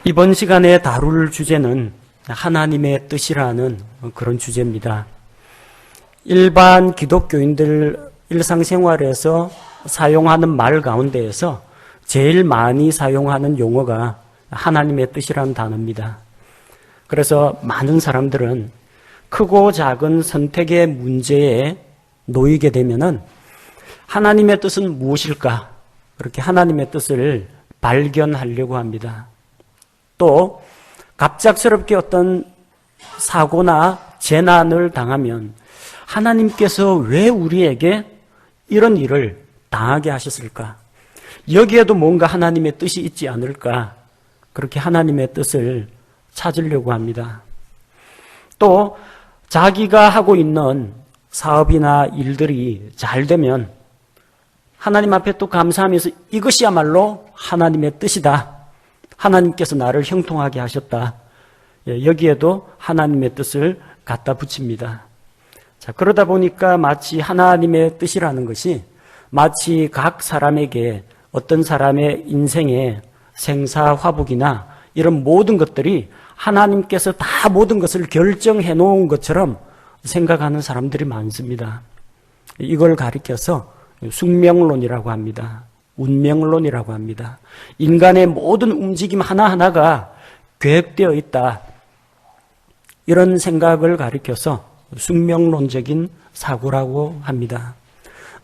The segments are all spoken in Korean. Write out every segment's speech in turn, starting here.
이번 시간에 다룰 주제는 하나님의 뜻이라는 그런 주제입니다. 일반 기독교인들 일상생활에서 사용하는 말 가운데에서 제일 많이 사용하는 용어가 하나님의 뜻이라는 단어입니다. 그래서 많은 사람들은 크고 작은 선택의 문제에 놓이게 되면은 하나님의 뜻은 무엇일까? 그렇게 하나님의 뜻을 발견하려고 합니다. 또 갑작스럽게 어떤 사고나 재난을 당하면 하나님께서 왜 우리에게 이런 일을 당하게 하셨을까? 여기에도 뭔가 하나님의 뜻이 있지 않을까? 그렇게 하나님의 뜻을 찾으려고 합니다. 또 자기가 하고 있는 사업이나 일들이 잘 되면 하나님 앞에 또 감사하면서 이것이야말로 하나님의 뜻이다. 하나님께서 나를 형통하게 하셨다. 여기에도 하나님의 뜻을 갖다 붙입니다. 자, 그러다 보니까 마치 하나님의 뜻이라는 것이 마치 각 사람에게 어떤 사람의 인생의 생사화복이나 이런 모든 것들이 하나님께서 다 모든 것을 결정해 놓은 것처럼 생각하는 사람들이 많습니다. 이걸 가리켜서 숙명론이라고 합니다. 운명론이라고 합니다. 인간의 모든 움직임 하나하나가 계획되어 있다. 이런 생각을 가리켜서 숙명론적인 사고라고 합니다.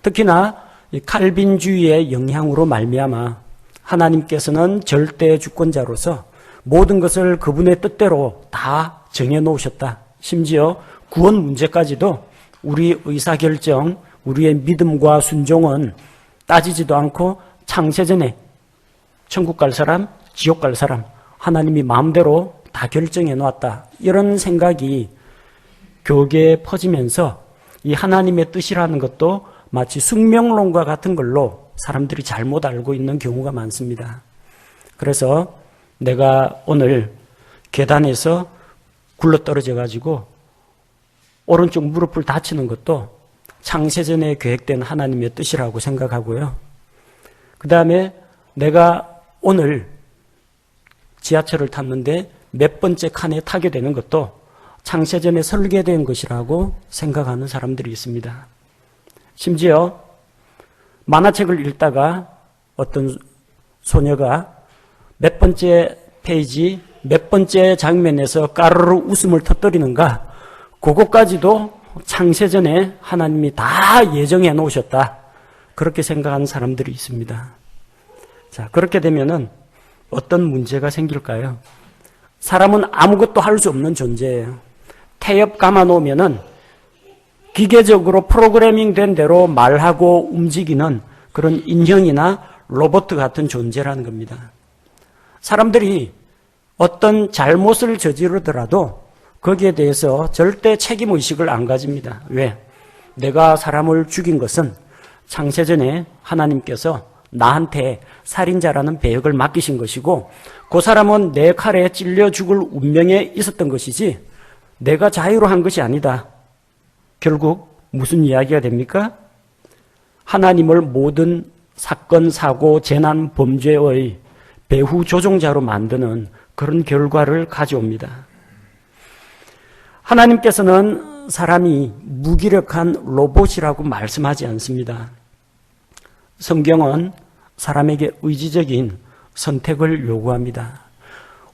특히나 칼빈주의의 영향으로 말미암아 하나님께서는 절대 주권자로서 모든 것을 그분의 뜻대로 다 정해놓으셨다. 심지어 구원 문제까지도 우리 의사결정, 우리의 믿음과 순종은 따지지도 않고 창세전에 천국 갈 사람, 지옥 갈 사람 하나님이 마음대로 다 결정해 놓았다. 이런 생각이 교계에 퍼지면서 이 하나님의 뜻이라는 것도 마치 숙명론과 같은 걸로 사람들이 잘못 알고 있는 경우가 많습니다. 그래서 내가 오늘 계단에서 굴러떨어져 가지고 오른쪽 무릎을 다치는 것도 창세전에 계획된 하나님의 뜻이라고 생각하고요. 그 다음에 내가 오늘 지하철을 탔는데 몇 번째 칸에 타게 되는 것도 창세전에 설계된 것이라고 생각하는 사람들이 있습니다. 심지어 만화책을 읽다가 어떤 소녀가 몇 번째 페이지, 몇 번째 장면에서 까르르 웃음을 터뜨리는가, 그것까지도 창세전에 하나님이 다 예정해 놓으셨다. 그렇게 생각하는 사람들이 있습니다. 자, 그렇게 되면은 어떤 문제가 생길까요? 사람은 아무것도 할 수 없는 존재예요. 태엽 감아 놓으면은 기계적으로 프로그래밍 된 대로 말하고 움직이는 그런 인형이나 로봇 같은 존재라는 겁니다. 사람들이 어떤 잘못을 저지르더라도 거기에 대해서 절대 책임의식을 안 가집니다. 왜? 내가 사람을 죽인 것은 창세전에 하나님께서 나한테 살인자라는 배역을 맡기신 것이고 그 사람은 내 칼에 찔려 죽을 운명에 있었던 것이지 내가 자유로 한 것이 아니다. 결국 무슨 이야기가 됩니까? 하나님을 모든 사건, 사고, 재난, 범죄의 배후 조종자로 만드는 그런 결과를 가져옵니다. 하나님께서는 사람이 무기력한 로봇이라고 말씀하지 않습니다. 성경은 사람에게 의지적인 선택을 요구합니다.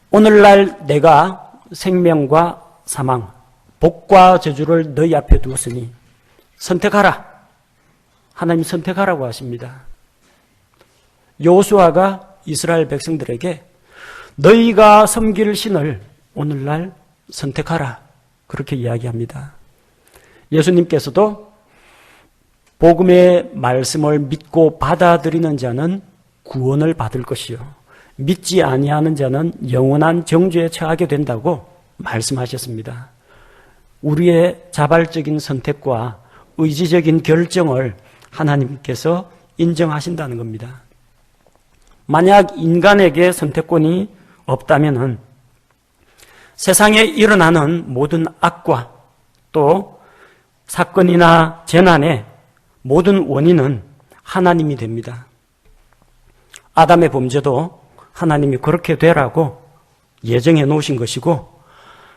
오늘날 내가 생명과 사망, 복과 저주를 너희 앞에 두었으니 선택하라. 하나님 선택하라고 하십니다. 여호수아가 이스라엘 백성들에게 너희가 섬길 신을 오늘날 선택하라. 그렇게 이야기합니다. 예수님께서도 복음의 말씀을 믿고 받아들이는 자는 구원을 받을 것이요 믿지 아니하는 자는 영원한 정죄에 처하게 된다고 말씀하셨습니다. 우리의 자발적인 선택과 의지적인 결정을 하나님께서 인정하신다는 겁니다. 만약 인간에게 선택권이 없다면은 세상에 일어나는 모든 악과 또 사건이나 재난의 모든 원인은 하나님이 됩니다. 아담의 범죄도 하나님이 그렇게 되라고 예정해 놓으신 것이고,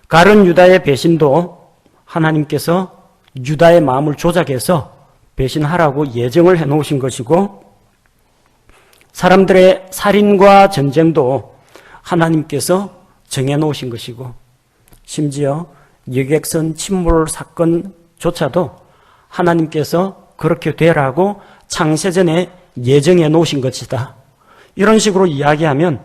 가룟 유다의 배신도 하나님께서 유다의 마음을 조작해서 배신하라고 예정을 해 놓으신 것이고, 사람들의 살인과 전쟁도 하나님께서 정해 놓으신 것이고, 심지어 여객선 침몰 사건조차도 하나님께서 그렇게 되라고 창세전에 예정해 놓으신 것이다. 이런 식으로 이야기하면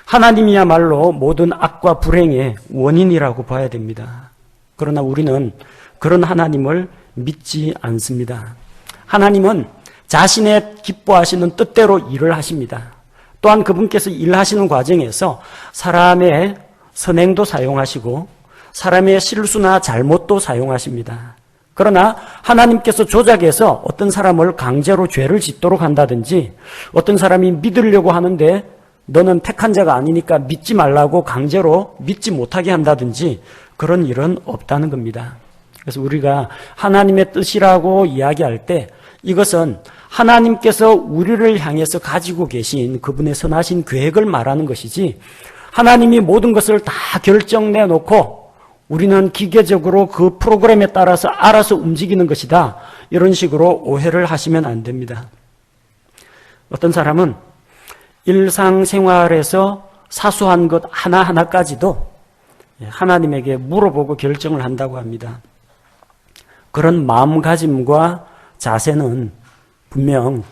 하나님이야말로 모든 악과 불행의 원인이라고 봐야 됩니다. 그러나 우리는 그런 하나님을 믿지 않습니다. 하나님은 자신의 기뻐하시는 뜻대로 일을 하십니다. 또한 그분께서 일하시는 과정에서 사람의 선행도 사용하시고 사람의 실수나 잘못도 사용하십니다. 그러나 하나님께서 조작해서 어떤 사람을 강제로 죄를 짓도록 한다든지, 어떤 사람이 믿으려고 하는데 너는 택한 자가 아니니까 믿지 말라고 강제로 믿지 못하게 한다든지, 그런 일은 없다는 겁니다. 그래서 우리가 하나님의 뜻이라고 이야기할 때 이것은 하나님께서 우리를 향해서 가지고 계신 그분의 선하신 계획을 말하는 것이지, 하나님이 모든 것을 다 결정내놓고 우리는 기계적으로 그 프로그램에 따라서 알아서 움직이는 것이다, 이런 식으로 오해를 하시면 안 됩니다. 어떤 사람은 일상생활에서 사소한 것 하나하나까지도 하나님에게 물어보고 결정을 한다고 합니다. 그런 마음가짐과 자세는 분명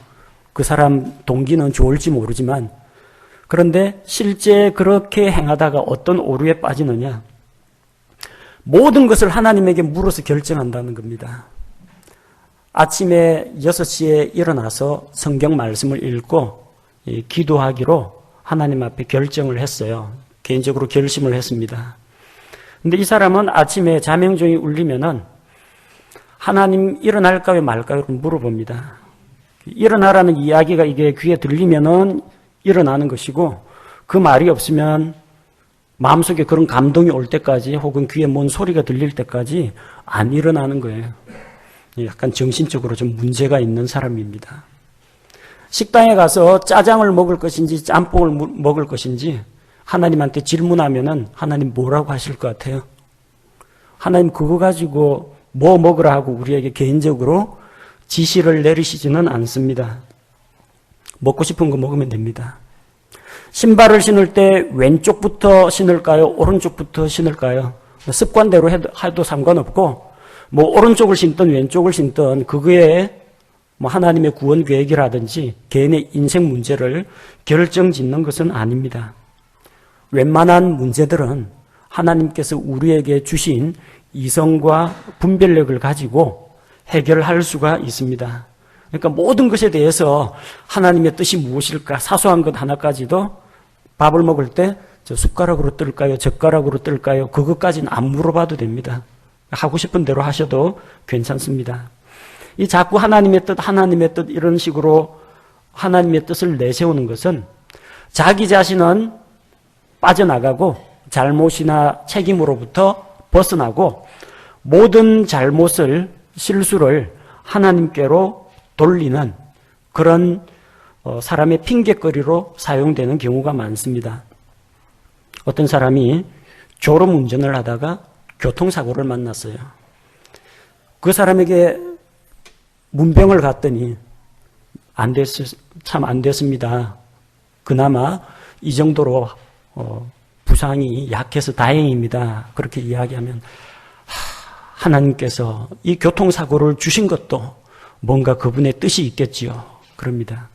그 사람 동기는 좋을지 모르지만, 그런데 실제 그렇게 행하다가 어떤 오류에 빠지느냐, 모든 것을 하나님에게 물어서 결정한다는 겁니다. 아침에 6시에 일어나서 성경 말씀을 읽고 기도하기로 하나님 앞에 결정을 했어요. 개인적으로 결심을 했습니다. 근데 이 사람은 아침에 자명종이 울리면은 하나님 일어날까요 말까요 물어봅니다. 일어나라는 이야기가 이게 귀에 들리면은 일어나는 것이고, 그 말이 없으면 마음속에 그런 감동이 올 때까지 혹은 귀에 뭔 소리가 들릴 때까지 안 일어나는 거예요. 약간 정신적으로 좀 문제가 있는 사람입니다. 식당에 가서 짜장을 먹을 것인지 짬뽕을 먹을 것인지 하나님한테 질문하면은 하나님 뭐라고 하실 것 같아요? 하나님 그거 가지고 뭐 먹으라 하고 우리에게 개인적으로 지시를 내리시지는 않습니다. 먹고 싶은 거 먹으면 됩니다. 신발을 신을 때 왼쪽부터 신을까요? 오른쪽부터 신을까요? 습관대로 해도 상관없고, 뭐 오른쪽을 신든 왼쪽을 신든 그거에 뭐 하나님의 구원 계획이라든지 개인의 인생 문제를 결정짓는 것은 아닙니다. 웬만한 문제들은 하나님께서 우리에게 주신 이성과 분별력을 가지고 해결할 수가 있습니다. 그러니까 모든 것에 대해서 하나님의 뜻이 무엇일까, 사소한 것 하나까지도 밥을 먹을 때 저 숟가락으로 뜰까요, 젓가락으로 뜰까요, 그것까지는 안 물어봐도 됩니다. 하고 싶은 대로 하셔도 괜찮습니다. 이 자꾸 하나님의 뜻 이런 식으로 하나님의 뜻을 내세우는 것은 자기 자신은 빠져나가고 잘못이나 책임으로부터 벗어나고 모든 잘못을, 실수를 하나님께로 돌리는 그런 사람의 핑계거리로 사용되는 경우가 많습니다. 어떤 사람이 졸음운전을 하다가 교통사고를 만났어요. 그 사람에게 문병을 갔더니 참 안 됐습니다. 그나마 이 정도로 부상이 약해서 다행입니다. 그렇게 이야기하면 하나님께서 이 교통사고를 주신 것도 뭔가 그분의 뜻이 있겠지요. 그럽니다.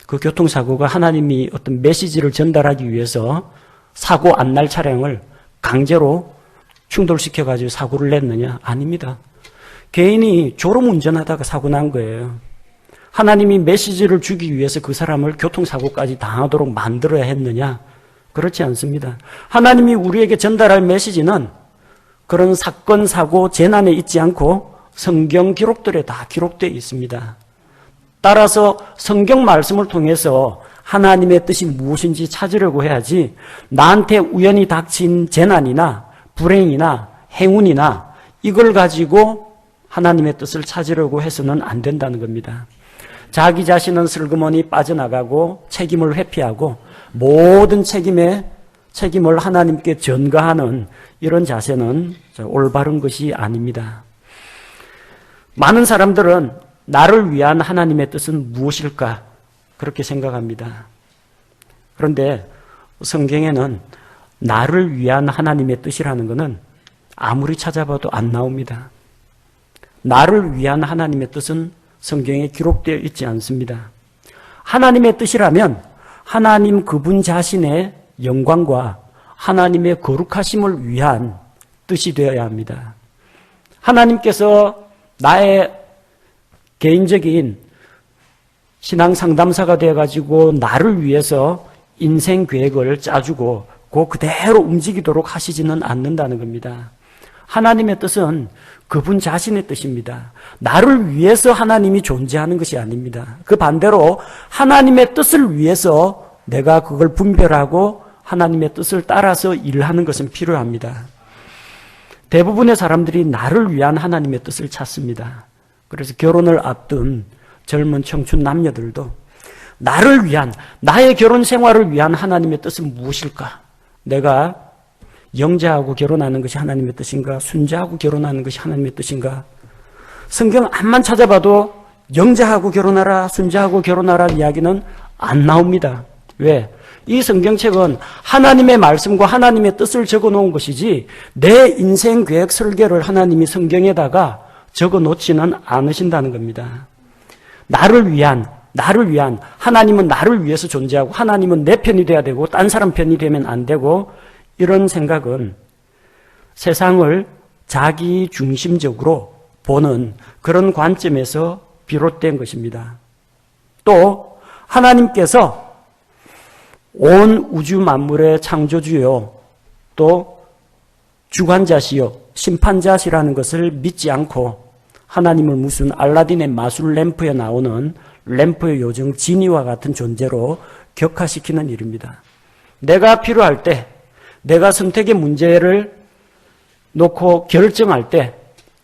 그 교통사고가 하나님이 어떤 메시지를 전달하기 위해서 사고 안 날 차량을 강제로 충돌시켜가지고 사고를 냈느냐? 아닙니다. 개인이 졸음운전하다가 사고 난 거예요. 하나님이 메시지를 주기 위해서 그 사람을 교통사고까지 당하도록 만들어야 했느냐? 그렇지 않습니다. 하나님이 우리에게 전달할 메시지는 그런 사건, 사고, 재난에 있지 않고 성경 기록들에 다 기록되어 있습니다. 따라서 성경 말씀을 통해서 하나님의 뜻이 무엇인지 찾으려고 해야지, 나한테 우연히 닥친 재난이나 불행이나 행운이나 이걸 가지고 하나님의 뜻을 찾으려고 해서는 안 된다는 겁니다. 자기 자신은 슬그머니 빠져나가고 책임을 회피하고 모든 책임에 책임을 하나님께 전가하는 이런 자세는 올바른 것이 아닙니다. 많은 사람들은 나를 위한 하나님의 뜻은 무엇일까? 그렇게 생각합니다. 그런데 성경에는 나를 위한 하나님의 뜻이라는 것은 아무리 찾아봐도 안 나옵니다. 나를 위한 하나님의 뜻은 성경에 기록되어 있지 않습니다. 하나님의 뜻이라면 하나님 그분 자신의 영광과 하나님의 거룩하심을 위한 뜻이 되어야 합니다. 하나님께서 나의 개인적인 신앙 상담사가 되어가지고 나를 위해서 인생 계획을 짜주고 그대로 움직이도록 하시지는 않는다는 겁니다. 하나님의 뜻은 그분 자신의 뜻입니다. 나를 위해서 하나님이 존재하는 것이 아닙니다. 그 반대로 하나님의 뜻을 위해서 내가 그걸 분별하고 하나님의 뜻을 따라서 일하는 것은 필요합니다. 대부분의 사람들이 나를 위한 하나님의 뜻을 찾습니다. 그래서 결혼을 앞둔 젊은 청춘 남녀들도 나를 위한, 나의 결혼 생활을 위한 하나님의 뜻은 무엇일까? 내가 영자하고 결혼하는 것이 하나님의 뜻인가? 순자하고 결혼하는 것이 하나님의 뜻인가? 성경 앞만 찾아봐도 영자하고 결혼하라, 순자하고 결혼하라 이야기는 안 나옵니다. 왜? 이 성경책은 하나님의 말씀과 하나님의 뜻을 적어 놓은 것이지 내 인생 계획 설계를 하나님이 성경에다가 적어 놓지는 않으신다는 겁니다. 나를 위한, 하나님은 나를 위해서 존재하고 하나님은 내 편이 돼야 되고 딴 사람 편이 되면 안 되고 이런 생각은 세상을 자기 중심적으로 보는 그런 관점에서 비롯된 것입니다. 또 하나님께서 온 우주 만물의 창조주요 또 주관자시요 심판자시라는 것을 믿지 않고 하나님을 무슨 알라딘의 마술 램프에 나오는 램프의 요정 지니와 같은 존재로 격화시키는 일입니다. 내가 필요할 때, 내가 선택의 문제를 놓고 결정할 때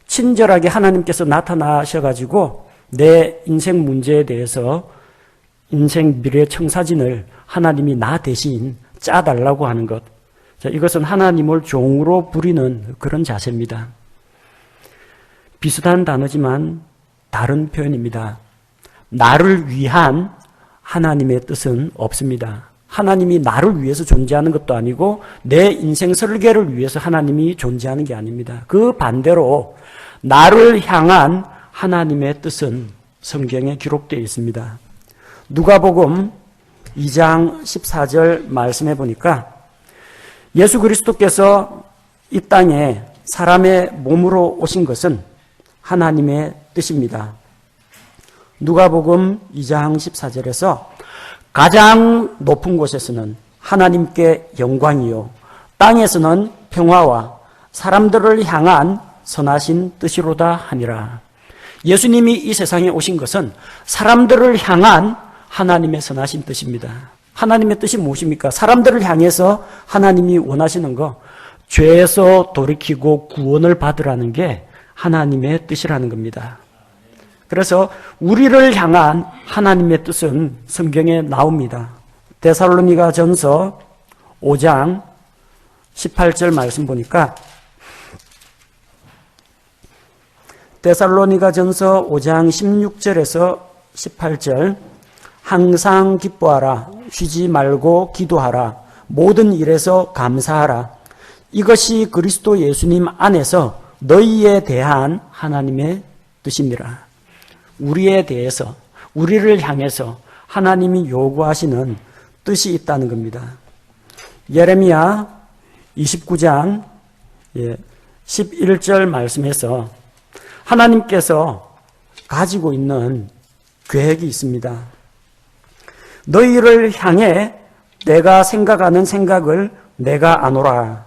친절하게 하나님께서 나타나셔가지고 내 인생 문제에 대해서 인생 미래 청사진을 하나님이 나 대신 짜달라고 하는 것. 이것은 하나님을 종으로 부리는 그런 자세입니다. 비슷한 단어지만 다른 표현입니다. 나를 위한 하나님의 뜻은 없습니다. 하나님이 나를 위해서 존재하는 것도 아니고 내 인생 설계를 위해서 하나님이 존재하는 게 아닙니다. 그 반대로 나를 향한 하나님의 뜻은 성경에 기록되어 있습니다. 누가복음 2장 14절 말씀해 보니까 예수 그리스도께서 이 땅에 사람의 몸으로 오신 것은 하나님의 뜻입니다. 누가복음 2장 14절에서 가장 높은 곳에서는 하나님께 영광이요 땅에서는 평화와 사람들을 향한 선하신 뜻이로다 하니라. 예수님이 이 세상에 오신 것은 사람들을 향한 하나님의 선하신 뜻입니다. 하나님의 뜻이 무엇입니까? 사람들을 향해서 하나님이 원하시는 거, 죄에서 돌이키고 구원을 받으라는 게 하나님의 뜻이라는 겁니다. 그래서 우리를 향한 하나님의 뜻은 성경에 나옵니다. 데살로니가 전서 5장 18절 말씀 보니까 데살로니가 전서 5장 16절에서 18절 항상 기뻐하라 쉬지 말고 기도하라 모든 일에서 감사하라 이것이 그리스도 예수님 안에서 너희에 대한 하나님의 뜻입니다. 우리에 대해서 우리를 향해서 하나님이 요구하시는 뜻이 있다는 겁니다. 예레미야 29장 11절 말씀에서 하나님께서 가지고 있는 계획이 있습니다. 너희를 향해 내가 생각하는 생각을 내가 아노라.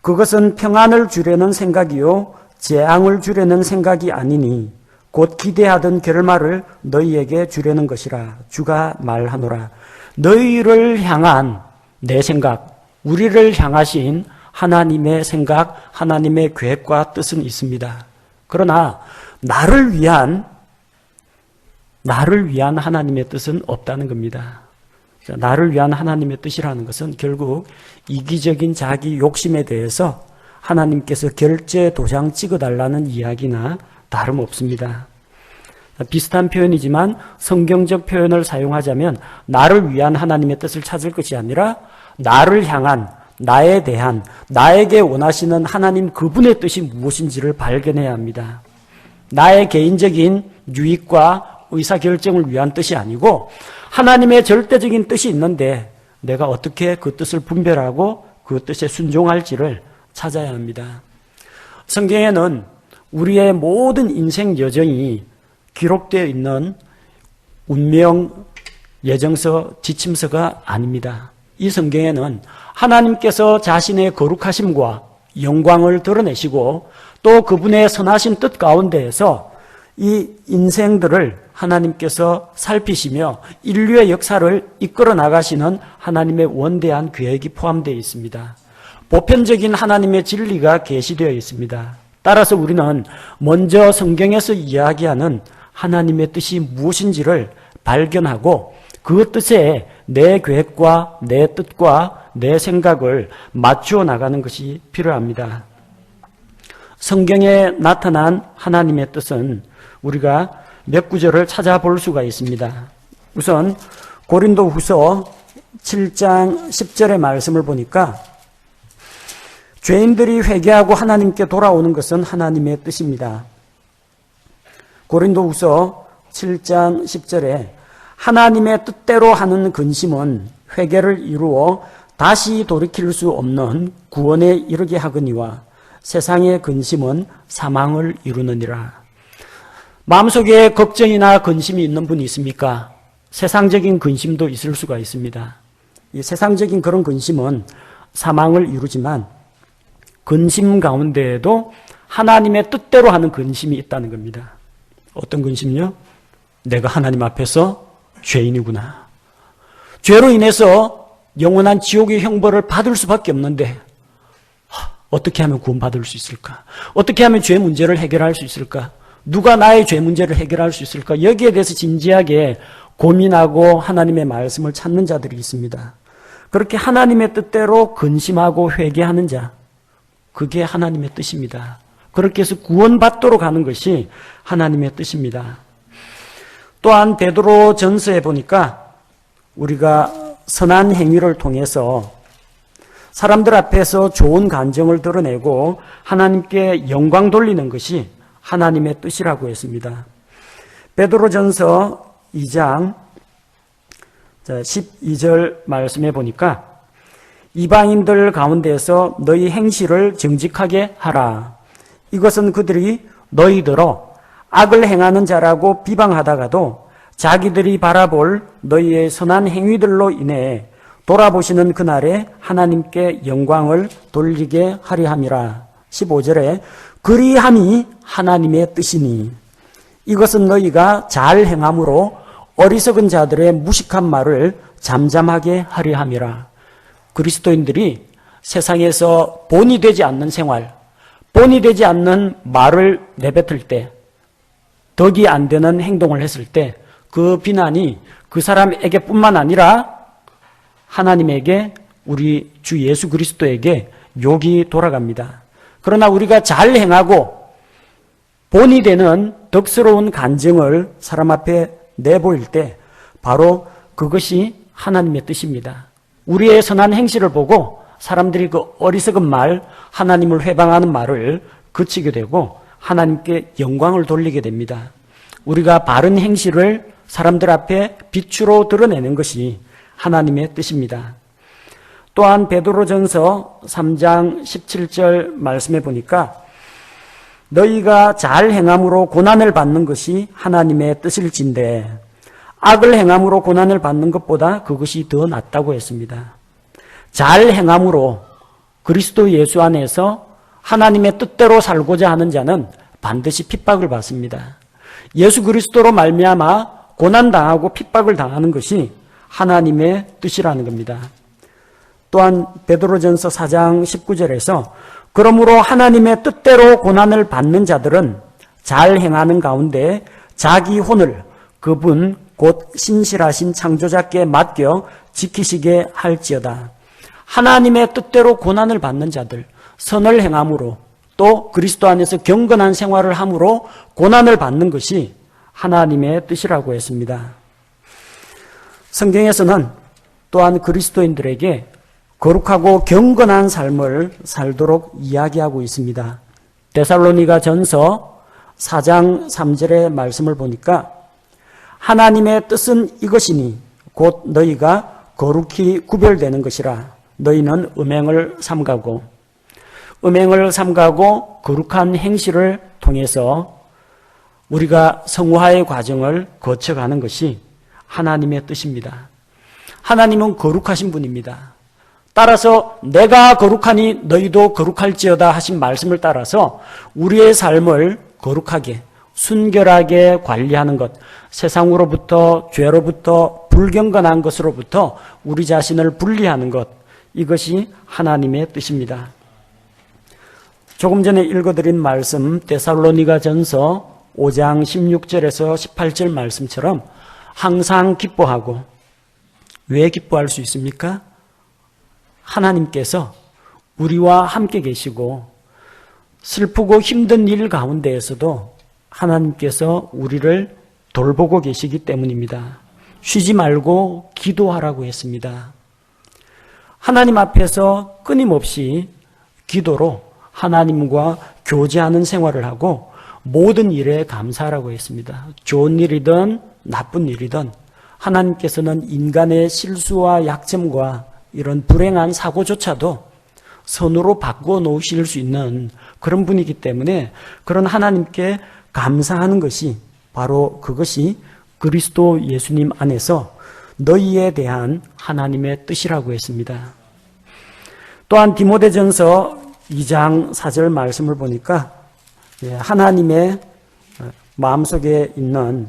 그것은 평안을 주려는 생각이요 재앙을 주려는 생각이 아니니 곧 기대하던 결말을 너희에게 주려는 것이라. 주가 말하노라. 너희를 향한 내 생각, 우리를 향하신 하나님의 생각, 하나님의 계획과 뜻은 있습니다. 그러나 나를 위한 하나님의 뜻은 없다는 겁니다. 나를 위한 하나님의 뜻이라는 것은 결국 이기적인 자기 욕심에 대해서 하나님께서 결제 도장 찍어달라는 이야기나 다름없습니다. 비슷한 표현이지만 성경적 표현을 사용하자면 나를 위한 하나님의 뜻을 찾을 것이 아니라 나를 향한, 나에 대한, 나에게 원하시는 하나님 그분의 뜻이 무엇인지를 발견해야 합니다. 나의 개인적인 유익과 의사결정을 위한 뜻이 아니고 하나님의 절대적인 뜻이 있는데 내가 어떻게 그 뜻을 분별하고 그 뜻에 순종할지를 찾아야 합니다. 성경에는 우리의 모든 인생 여정이 기록되어 있는 운명 예정서, 지침서가 아닙니다. 이 성경에는 하나님께서 자신의 거룩하심과 영광을 드러내시고 또 그분의 선하신 뜻 가운데에서 이 인생들을 하나님께서 살피시며 인류의 역사를 이끌어 나가시는 하나님의 원대한 계획이 포함되어 있습니다. 보편적인 하나님의 진리가 계시되어 있습니다. 따라서 우리는 먼저 성경에서 이야기하는 하나님의 뜻이 무엇인지를 발견하고 그 뜻에 내 계획과 내 뜻과 내 생각을 맞추어 나가는 것이 필요합니다. 성경에 나타난 하나님의 뜻은 우리가 몇 구절을 찾아볼 수가 있습니다. 우선 고린도후서 7장 10절의 말씀을 보니까 죄인들이 회개하고 하나님께 돌아오는 것은 하나님의 뜻입니다. 고린도후서 7장 10절에 하나님의 뜻대로 하는 근심은 회개를 이루어 다시 돌이킬 수 없는 구원에 이르게 하거니와 세상의 근심은 사망을 이루느니라. 마음속에 걱정이나 근심이 있는 분이 있습니까? 세상적인 근심도 있을 수가 있습니다. 이 세상적인 그런 근심은 사망을 이루지만 근심 가운데에도 하나님의 뜻대로 하는 근심이 있다는 겁니다. 어떤 근심요? 내가 하나님 앞에서 죄인이구나. 죄로 인해서 영원한 지옥의 형벌을 받을 수밖에 없는데 어떻게 하면 구원받을 수 있을까? 어떻게 하면 죄 문제를 해결할 수 있을까? 누가 나의 죄 문제를 해결할 수 있을까? 여기에 대해서 진지하게 고민하고 하나님의 말씀을 찾는 자들이 있습니다. 그렇게 하나님의 뜻대로 근심하고 회개하는 자, 그게 하나님의 뜻입니다. 그렇게 해서 구원받도록 하는 것이 하나님의 뜻입니다. 또한 베드로 전서에 보니까 우리가 선한 행위를 통해서 사람들 앞에서 좋은 감정을 드러내고 하나님께 영광 돌리는 것이 하나님의 뜻이라고 했습니다. 베드로전서 2장 12절 말씀에 보니까 이방인들 가운데서 너희 행실을 정직하게 하라. 이것은 그들이 너희더러 악을 행하는 자라고 비방하다가도 자기들이 바라볼 너희의 선한 행위들로 인해 돌아보시는 그날에 하나님께 영광을 돌리게 하리 함이라. 15절에 그리함이 하나님의 뜻이니 이것은 너희가 잘 행함으로 어리석은 자들의 무식한 말을 잠잠하게 하려 함이라. 그리스도인들이 세상에서 본이 되지 않는 생활, 본이 되지 않는 말을 내뱉을 때, 덕이 안 되는 행동을 했을 때 그 비난이 그 사람에게 뿐만 아니라 하나님에게, 우리 주 예수 그리스도에게 욕이 돌아갑니다. 그러나 우리가 잘 행하고 본이 되는 덕스러운 간증을 사람 앞에 내보일 때 바로 그것이 하나님의 뜻입니다. 우리의 선한 행실을 보고 사람들이 그 어리석은 말, 하나님을 회방하는 말을 그치게 되고 하나님께 영광을 돌리게 됩니다. 우리가 바른 행실을 사람들 앞에 빛으로 드러내는 것이 하나님의 뜻입니다. 또한 베드로전서 3장 17절 말씀에 보니까 너희가 잘 행함으로 고난을 받는 것이 하나님의 뜻일진데 악을 행함으로 고난을 받는 것보다 그것이 더 낫다고 했습니다. 잘 행함으로 그리스도 예수 안에서 하나님의 뜻대로 살고자 하는 자는 반드시 핍박을 받습니다. 예수 그리스도로 말미암아 고난당하고 핍박을 당하는 것이 하나님의 뜻이라는 겁니다. 또한 베드로전서 4장 19절에서 그러므로 하나님의 뜻대로 고난을 받는 자들은 잘 행하는 가운데 자기 혼을 그분 곧 신실하신 창조자께 맡겨 지키시게 할지어다. 하나님의 뜻대로 고난을 받는 자들, 선을 행함으로 또 그리스도 안에서 경건한 생활을 함으로 고난을 받는 것이 하나님의 뜻이라고 했습니다. 성경에서는 또한 그리스도인들에게 거룩하고 경건한 삶을 살도록 이야기하고 있습니다. 데살로니가 전서 4장 3절의 말씀을 보니까 하나님의 뜻은 이것이니 곧 너희가 거룩히 구별되는 것이라. 너희는 음행을 삼가고 거룩한 행실을 통해서 우리가 성화의 과정을 거쳐가는 것이 하나님의 뜻입니다. 하나님은 거룩하신 분입니다. 따라서 내가 거룩하니 너희도 거룩할지어다 하신 말씀을 따라서 우리의 삶을 거룩하게 순결하게 관리하는 것, 세상으로부터 죄로부터 불경건한 것으로부터 우리 자신을 분리하는 것, 이것이 하나님의 뜻입니다. 조금 전에 읽어드린 말씀 데살로니가 전서 5장 16절에서 18절 말씀처럼 항상 기뻐하고, 왜 기뻐할 수 있습니까? 하나님께서 우리와 함께 계시고 슬프고 힘든 일 가운데에서도 하나님께서 우리를 돌보고 계시기 때문입니다. 쉬지 말고 기도하라고 했습니다. 하나님 앞에서 끊임없이 기도로 하나님과 교제하는 생활을 하고 모든 일에 감사하라고 했습니다. 좋은 일이든 나쁜 일이든 하나님께서는 인간의 실수와 약점과 이런 불행한 사고조차도 선으로 바꾸어 놓으실 수 있는 그런 분이기 때문에 그런 하나님께 감사하는 것이 바로 그것이 그리스도 예수님 안에서 너희에 대한 하나님의 뜻이라고 했습니다. 또한 디모데전서 2장 4절 말씀을 보니까 하나님의 마음속에 있는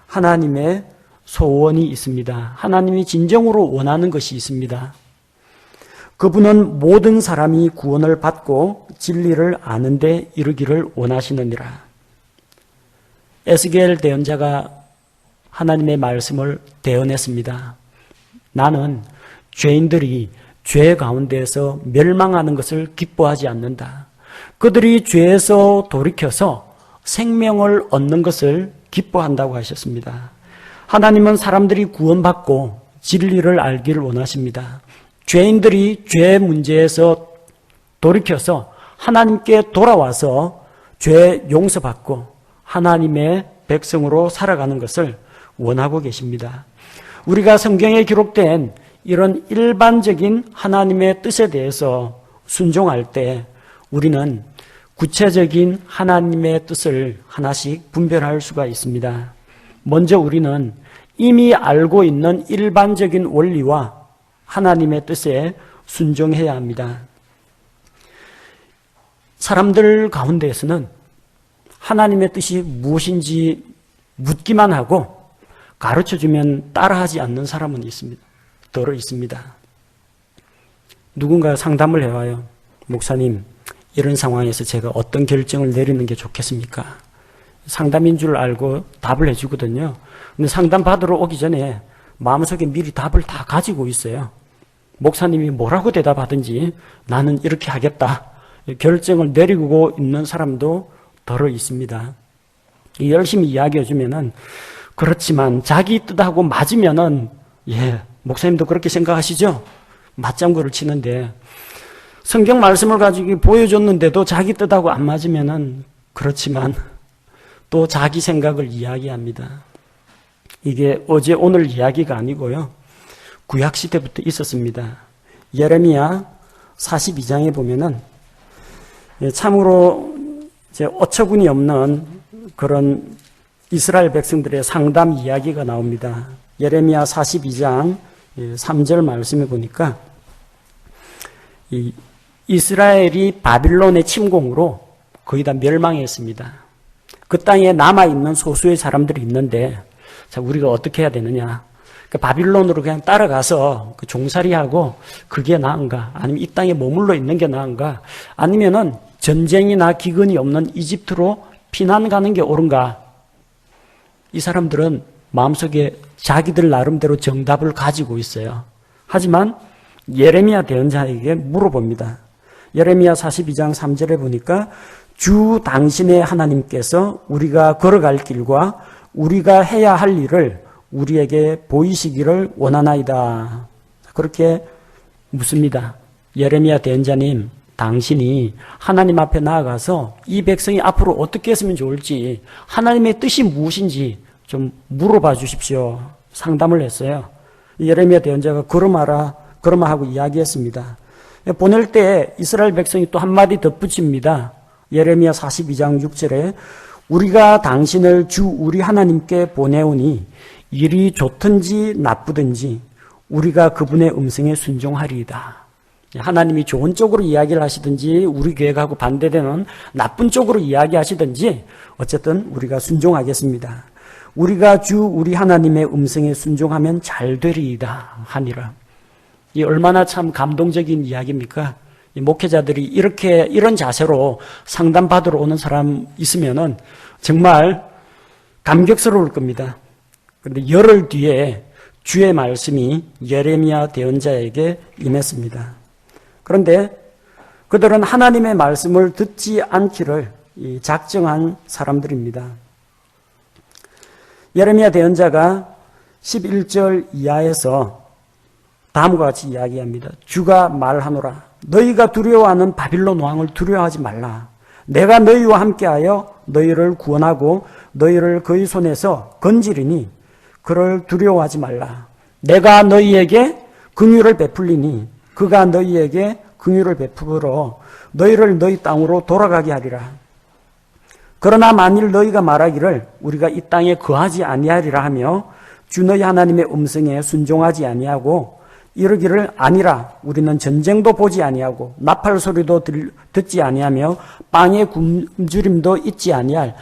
하나님의 소원이 있습니다. 하나님이 진정으로 원하는 것이 있습니다. 그분은 모든 사람이 구원을 받고 진리를 아는 데 이르기를 원하시느니라. 에스겔 대언자가 하나님의 말씀을 대언했습니다. 나는 죄인들이 죄 가운데에서 멸망하는 것을 기뻐하지 않는다. 그들이 죄에서 돌이켜서 생명을 얻는 것을 기뻐한다고 하셨습니다. 하나님은 사람들이 구원받고 진리를 알기를 원하십니다. 죄인들이 죄 문제에서 돌이켜서 하나님께 돌아와서 죄 용서받고 하나님의 백성으로 살아가는 것을 원하고 계십니다. 우리가 성경에 기록된 이런 일반적인 하나님의 뜻에 대해서 순종할 때 우리는 구체적인 하나님의 뜻을 하나씩 분별할 수가 있습니다. 먼저 우리는 이미 알고 있는 일반적인 원리와 하나님의 뜻에 순종해야 합니다. 사람들 가운데에서는 하나님의 뜻이 무엇인지 묻기만 하고 가르쳐주면 따라하지 않는 사람은 있습니다. 더러 있습니다. 누군가 상담을 해와요. 목사님, 이런 상황에서 제가 어떤 결정을 내리는 게 좋겠습니까? 상담인 줄 알고 답을 해주거든요. 근데 상담 받으러 오기 전에 마음속에 미리 답을 다 가지고 있어요. 목사님이 뭐라고 대답하든지 나는 이렇게 하겠다. 결정을 내리고 있는 사람도 더러 있습니다. 열심히 이야기해주면은 그렇지만 자기 뜻하고 맞으면은 목사님도 그렇게 생각하시죠? 맞장구를 치는데 성경 말씀을 가지고 보여줬는데도 자기 뜻하고 안 맞으면은 그렇지만 또 자기 생각을 이야기합니다. 이게 어제 오늘 이야기가 아니고요. 구약시대부터 있었습니다. 예레미야 42장에 보면은 참으로 어처구니 없는 그런 이스라엘 백성들의 상담 이야기가 나옵니다. 예레미야 42장 3절 말씀에 보니까 이스라엘이 바빌론의 침공으로 거의 다 멸망했습니다. 그 땅에 남아있는 소수의 사람들이 있는데 자, 우리가 어떻게 해야 되느냐. 그러니까 바빌론으로 그냥 따라가서 그 종살이하고 그게 나은가? 아니면 이 땅에 머물러 있는 게 나은가? 아니면은 전쟁이나 기근이 없는 이집트로 피난 가는 게 옳은가? 이 사람들은 마음속에 자기들 나름대로 정답을 가지고 있어요. 하지만 예레미야 대언자에게 물어봅니다. 예레미야 42장 3절에 보니까 주 당신의 하나님께서 우리가 걸어갈 길과 우리가 해야 할 일을 우리에게 보이시기를 원하나이다. 그렇게 묻습니다. 예레미야 대언자님, 당신이 하나님 앞에 나아가서 이 백성이 앞으로 어떻게 했으면 좋을지, 하나님의 뜻이 무엇인지 좀 물어봐 주십시오. 상담을 했어요. 예레미야 대언자가 그러마라, 그러마하고 이야기했습니다. 보낼 때 이스라엘 백성이 또 한마디 덧붙입니다. 예레미야 42장 6절에 우리가 당신을 주 우리 하나님께 보내오니 일이 좋든지 나쁘든지 우리가 그분의 음성에 순종하리이다. 하나님이 좋은 쪽으로 이야기를 하시든지 우리 계획하고 반대되는 나쁜 쪽으로 이야기하시든지 어쨌든 우리가 순종하겠습니다. 우리가 주 우리 하나님의 음성에 순종하면 잘 되리이다 하니라. 이 얼마나 참 감동적인 이야기입니까? 이 목회자들이 이런 자세로 상담받으러 오는 사람 있으면은 정말 감격스러울 겁니다. 그런데 열흘 뒤에 주의 말씀이 예레미야 대언자에게 임했습니다. 그런데 그들은 하나님의 말씀을 듣지 않기를 작정한 사람들입니다. 예레미야 대언자가 11절 이하에서 다음과 같이 이야기합니다. 주가 말하노라. 너희가 두려워하는 바빌론 왕을 두려워하지 말라. 내가 너희와 함께하여 너희를 구원하고 너희를 그의 손에서 건지리니 그를 두려워하지 말라. 내가 너희에게 긍휼을 베풀리니 그가 너희에게 긍휼을 베풀어 너희를 너희 땅으로 돌아가게 하리라. 그러나 만일 너희가 말하기를 우리가 이 땅에 거하지 아니하리라 하며 주 너희 하나님의 음성에 순종하지 아니하고 이르기를 아니라 우리는 전쟁도 보지 아니하고 나팔 소리도 듣지 아니하며 빵의 굶주림도 잊지 아니할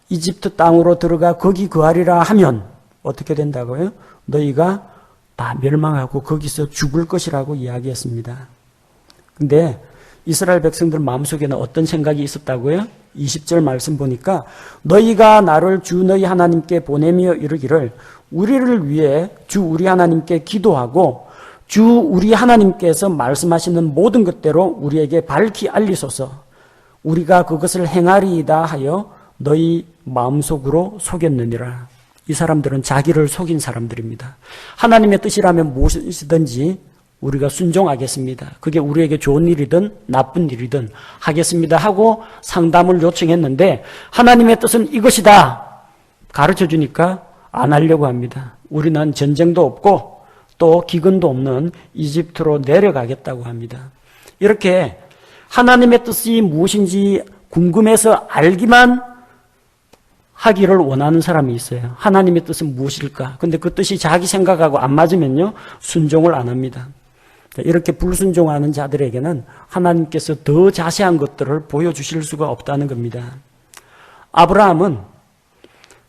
이집트 땅으로 들어가 거기 거하리라 하면 어떻게 된다고요? 너희가 다 멸망하고 거기서 죽을 것이라고 이야기했습니다. 근데 이스라엘 백성들 마음속에는 어떤 생각이 있었다고요? 20절 말씀 보니까 너희가 나를 주 너희 하나님께 보내며 이르기를 우리를 위해 주 우리 하나님께 기도하고 주 우리 하나님께서 말씀하시는 모든 것대로 우리에게 밝히 알리소서. 우리가 그것을 행하리이다 하여 너희 마음속으로 속였느니라. 이 사람들은 자기를 속인 사람들입니다. 하나님의 뜻이라면 무엇이든지 우리가 순종하겠습니다. 그게 우리에게 좋은 일이든 나쁜 일이든 하겠습니다 하고 상담을 요청했는데 하나님의 뜻은 이것이다 가르쳐 주니까 안 하려고 합니다. 우리는 전쟁도 없고 또 기근도 없는 이집트로 내려가겠다고 합니다. 이렇게 하나님의 뜻이 무엇인지 궁금해서 알기만 하기를 원하는 사람이 있어요. 하나님의 뜻은 무엇일까? 근데 그 뜻이 자기 생각하고 안 맞으면요, 순종을 안 합니다. 이렇게 불순종하는 자들에게는 하나님께서 더 자세한 것들을 보여주실 수가 없다는 겁니다. 아브라함은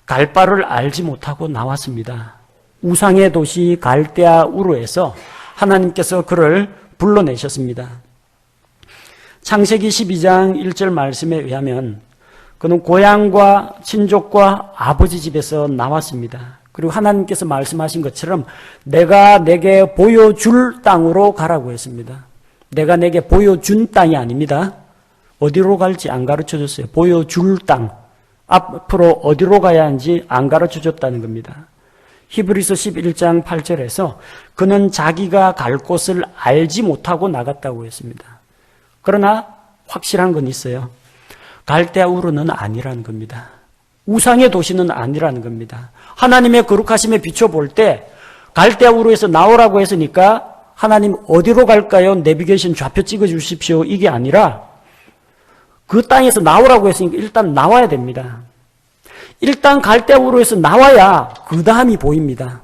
갈 바를 알지 못하고 나왔습니다. 우상의 도시 갈대아 우르에서 하나님께서 그를 불러내셨습니다. 창세기 12장 1절 말씀에 의하면 그는 고향과 친족과 아버지 집에서 나왔습니다. 그리고 하나님께서 말씀하신 것처럼 내가 내게 보여줄 땅으로 가라고 했습니다. 내가 내게 보여준 땅이 아닙니다. 어디로 갈지 안 가르쳐줬어요. 보여줄 땅. 앞으로 어디로 가야 하는지 안 가르쳐줬다는 겁니다. 히브리서 11장 8절에서 그는 자기가 갈 곳을 알지 못하고 나갔다고 했습니다. 그러나 확실한 건 있어요. 갈대아 우르는 아니라는 겁니다. 우상의 도시는 아니라는 겁니다. 하나님의 거룩하심에 비춰볼 때 갈대아 우르에서 나오라고 했으니까 하나님 어디로 갈까요? 내비게이션 좌표 찍어 주십시오. 이게 아니라 그 땅에서 나오라고 했으니까 일단 나와야 됩니다. 일단 갈대아 우르에서 나와야 그 다음이 보입니다.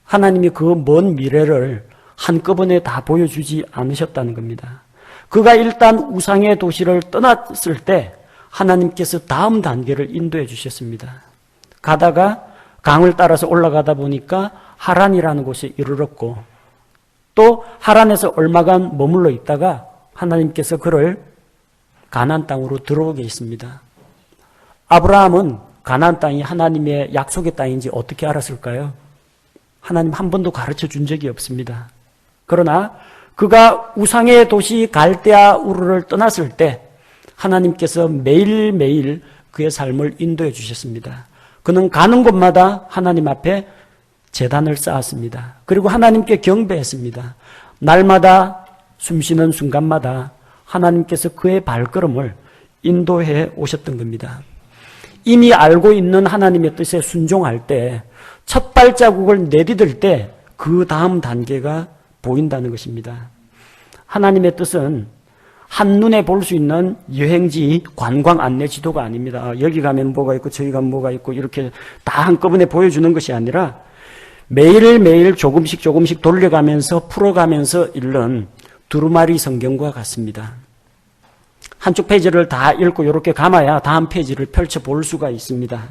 하나님이 그 먼 미래를 한꺼번에 다 보여주지 않으셨다는 겁니다. 그가 일단 우상의 도시를 떠났을 때 하나님께서 다음 단계를 인도해 주셨습니다. 가다가 강을 따라서 올라가다 보니까 하란이라는 곳에 이르렀고 또 하란에서 얼마간 머물러 있다가 하나님께서 그를 가나안 땅으로 들어오게 했습니다. 아브라함은 가나안 땅이 하나님의 약속의 땅인지 어떻게 알았을까요? 하나님 한 번도 가르쳐 준 적이 없습니다. 그러나 그가 우상의 도시 갈대아 우르를 떠났을 때 하나님께서 매일매일 그의 삶을 인도해 주셨습니다. 그는 가는 곳마다 하나님 앞에 제단을 쌓았습니다. 그리고 하나님께 경배했습니다. 날마다 숨쉬는 순간마다 하나님께서 그의 발걸음을 인도해 오셨던 겁니다. 이미 알고 있는 하나님의 뜻에 순종할 때 첫 발자국을 내디딜 때 그 다음 단계가 보인다는 것입니다. 하나님의 뜻은 한눈에 볼 수 있는 여행지 관광 안내 지도가 아닙니다. 여기 가면 뭐가 있고 저기 가면 뭐가 있고 이렇게 다 한꺼번에 보여주는 것이 아니라 매일매일 조금씩 돌려가면서 풀어가면서 읽는 두루마리 성경과 같습니다. 한쪽 페이지를 다 읽고 이렇게 감아야 다음 페이지를 펼쳐볼 수가 있습니다.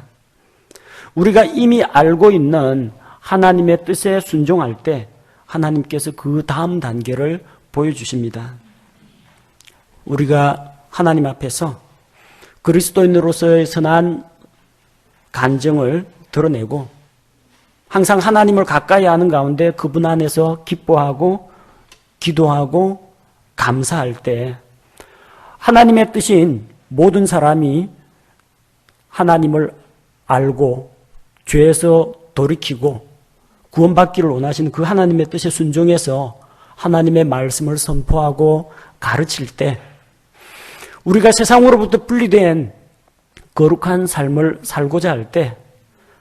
우리가 이미 알고 있는 하나님의 뜻에 순종할 때 하나님께서 그 다음 단계를 보여주십니다. 우리가 하나님 앞에서 그리스도인으로서의 선한 간증을 드러내고 항상 하나님을 가까이 하는 가운데 그분 안에서 기뻐하고 기도하고 감사할 때 하나님의 뜻인 모든 사람이 하나님을 알고 죄에서 돌이키고 구원받기를 원하시는 그 하나님의 뜻에 순종해서 하나님의 말씀을 선포하고 가르칠 때 우리가 세상으로부터 분리된 거룩한 삶을 살고자 할 때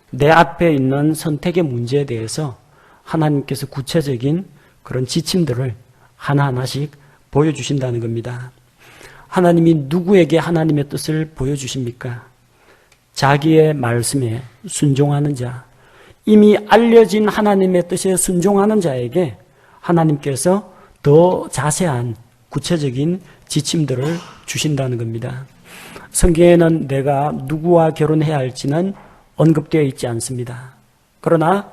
내 앞에 있는 선택의 문제에 대해서 하나님께서 구체적인 그런 지침들을 하나하나씩 보여주신다는 겁니다. 하나님이 누구에게 하나님의 뜻을 보여주십니까? 자기의 말씀에 순종하는 자, 이미 알려진 하나님의 뜻에 순종하는 자에게 하나님께서 더 자세한 구체적인 지침들을 주신다는 겁니다. 성경에는 내가 누구와 결혼해야 할지는 언급되어 있지 않습니다. 그러나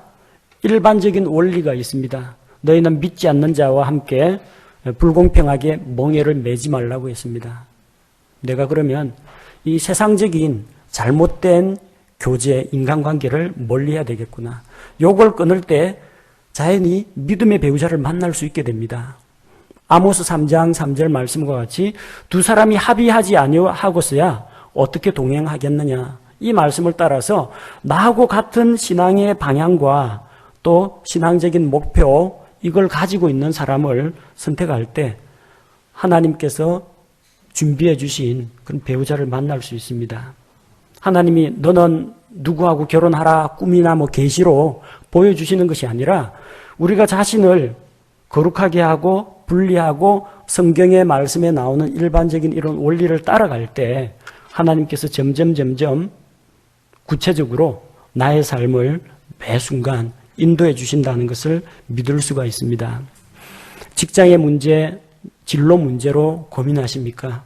일반적인 원리가 있습니다. 너희는 믿지 않는 자와 함께 불공평하게 멍에를 매지 말라고 했습니다. 내가 그러면 이 세상적인 잘못된 교제, 인간관계를 멀리해야 되겠구나. 요걸 끊을 때 자연히 믿음의 배우자를 만날 수 있게 됩니다. 아모스 3장 3절 말씀과 같이 두 사람이 합의하지 아니하고서야 어떻게 동행하겠느냐. 이 말씀을 따라서 나하고 같은 신앙의 방향과 또 신앙적인 목표 이걸 가지고 있는 사람을 선택할 때 하나님께서 준비해 주신 그런 배우자를 만날 수 있습니다. 하나님이 너는 누구하고 결혼하라 꿈이나 계시로 보여주시는 것이 아니라 우리가 자신을 거룩하게 하고 분리하고 성경의 말씀에 나오는 일반적인 이런 원리를 따라갈 때 하나님께서 점점 구체적으로 나의 삶을 매 순간 인도해 주신다는 것을 믿을 수가 있습니다. 직장의 문제, 진로 문제로 고민하십니까?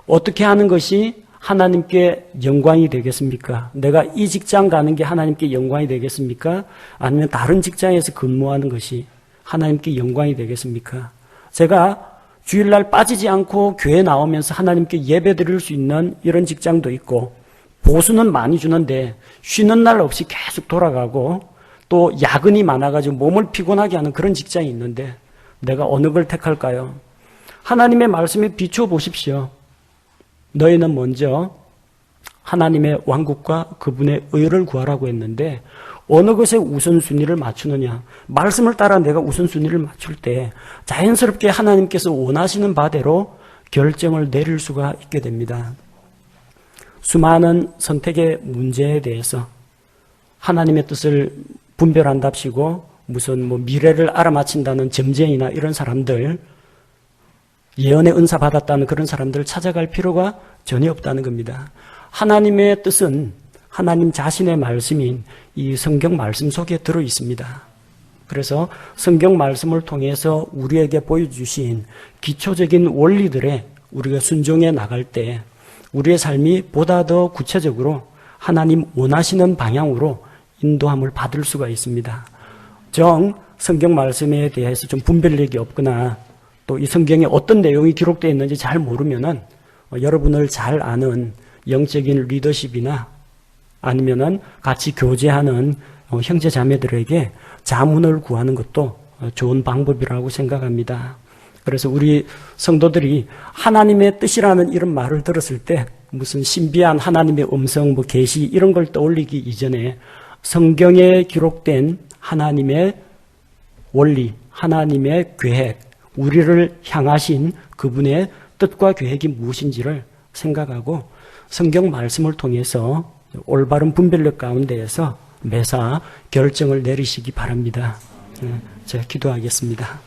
어떻게 하는 것이 하나님께 영광이 되겠습니까? 내가 이 직장 가는 게 하나님께 영광이 되겠습니까? 아니면 다른 직장에서 근무하는 것이 하나님께 영광이 되겠습니까? 제가 주일날 빠지지 않고 교회 나오면서 하나님께 예배 드릴 수 있는 이런 직장도 있고 보수는 많이 주는데 쉬는 날 없이 계속 돌아가고 또 야근이 많아가지고 몸을 피곤하게 하는 그런 직장이 있는데 내가 어느 걸 택할까요? 하나님의 말씀에 비추어 보십시오. 너희는 먼저 하나님의 왕국과 그분의 의를 구하라고 했는데 어느 것에 우선순위를 맞추느냐. 말씀을 따라 내가 우선순위를 맞출 때 자연스럽게 하나님께서 원하시는 바대로 결정을 내릴 수가 있게 됩니다. 수많은 선택의 문제에 대해서 하나님의 뜻을 분별한답시고 무슨 미래를 알아맞힌다는 점쟁이나 이런 사람들, 예언의 은사 받았다는 그런 사람들을 찾아갈 필요가 전혀 없다는 겁니다. 하나님의 뜻은 하나님 자신의 말씀인 이 성경 말씀 속에 들어 있습니다. 그래서 성경 말씀을 통해서 우리에게 보여주신 기초적인 원리들에 우리가 순종해 나갈 때 우리의 삶이 보다 더 구체적으로 하나님 원하시는 방향으로 인도함을 받을 수가 있습니다. 성경 말씀에 대해서 좀 분별력이 없거나 또 이 성경에 어떤 내용이 기록되어 있는지 잘 모르면은 여러분을 잘 아는 영적인 리더십이나 아니면은 같이 교제하는 형제 자매들에게 자문을 구하는 것도 좋은 방법이라고 생각합니다. 그래서 우리 성도들이 하나님의 뜻이라는 이런 말을 들었을 때 무슨 신비한 하나님의 음성, 계시 이런 걸 떠올리기 이전에 성경에 기록된 하나님의 원리, 하나님의 계획, 우리를 향하신 그분의 뜻과 계획이 무엇인지를 생각하고 성경 말씀을 통해서 올바른 분별력 가운데에서 매사 결정을 내리시기 바랍니다. 제가 기도하겠습니다.